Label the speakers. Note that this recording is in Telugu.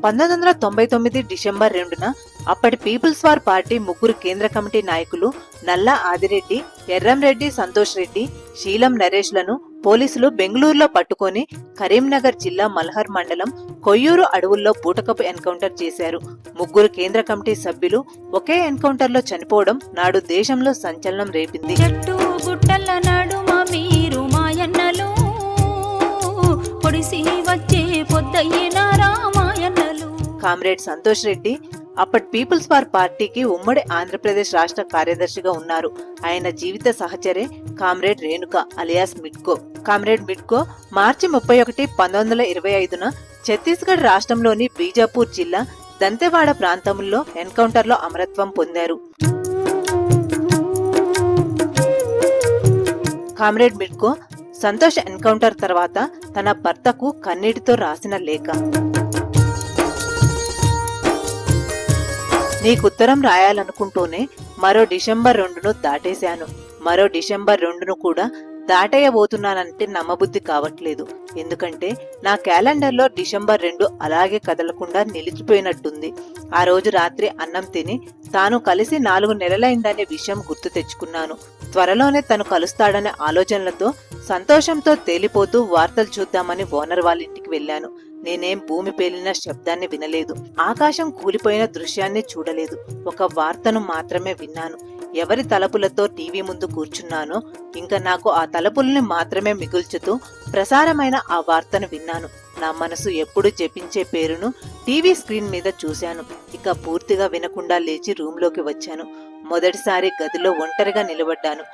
Speaker 1: 1999 డిసెంబర్ 2న అప్పటి పీపుల్స్ వార్ పార్టీ ముగ్గురు కేంద్ర కమిటీ నాయకులు నల్లా ఆదిరెడ్డి, ఎర్రంరెడ్డి సంతోష్ రెడ్డి, శీలం నరేష్లను పోలీసులు బెంగళూరులో పట్టుకొని కరీంనగర్ జిల్లా మల్హర్ మండలం కొయ్యూరు అడవుల్లో బూటకపు ఎన్కౌంటర్ చేశారు. ముగ్గురు కేంద్ర కమిటీ సభ్యులు ఒకే ఎన్కౌంటర్లో చనిపోవడం నాడు దేశంలో సంచలనం రేపింది. కామ్రేడ్ సంతోష్ రెడ్డి అప్పటి పీపుల్స్ వార్ పార్టీకి ఉమ్మడి ఆంధ్రప్రదేశ్ రాష్ట్ర కార్యదర్శిగా ఉన్నారు. ఆయన జీవిత సహచరే కామ్రేడ్ రేణుక అలియాస్ మిట్కో. కామ్రేడ్ మిట్కో మార్చి 31, 1925న ఛత్తీస్గఢ్ రాష్ట్రంలోని బీజాపూర్ జిల్లా దంతెవాడ ప్రాంతంలో ఎన్కౌంటర్లో అమరత్వం పొందారు. కామ్రేడ్ మిట్కో సంతోష్ ఎన్కౌంటర్ తర్వాత తన భర్తకు కన్నీటితో రాసిన లేఖ. నీకుత్తరం రాయాలనుకుంటూనే మరో డిసెంబర్ 2ను దాటేశాను. మరో డిసెంబర్ 2ను కూడా దాటేయబోతున్నానంటే నమ్మబుద్ధి కావట్లేదు. ఎందుకంటే నా క్యాలెండర్లో డిసెంబర్ 2 అలాగే కదలకుండా నిలిచిపోయినట్టుంది. ఆ రోజు రాత్రి అన్నం తిని తాను కలిసి 4 నెలలైందనే విషయం గుర్తు తెచ్చుకున్నాను. త్వరలోనే తను కలుస్తాడనే ఆలోచనలతో సంతోషంతో తేలిపోతూ వార్తలు చూద్దామని ఓనర్ వాళ్ళ ఇంటికి వెళ్లాను. నేనేం భూమి పేలిన శబ్దాన్ని వినలేదు, ఆకాశం కూలిపోయిన దృశ్యాన్ని చూడలేదు. ఒక వార్తను మాత్రమే విన్నాను. ఎవరి తలుపులతో టీవీ ముందు కూర్చున్నానో ఇంకా నాకు ఆ తలుపుల్ని మాత్రమే మిగుల్చుతూ ప్రసారమైన ఆ వార్తను విన్నాను. నా మనసు ఎప్పుడు జపించే పేరును టీవీ స్క్రీన్ మీద చూశాను. ఇక పూర్తిగా వినకుండా లేచి రూంలోకి వచ్చాను. మొదటిసారి గదిలో ఒంటరిగా నిలబడ్డాను.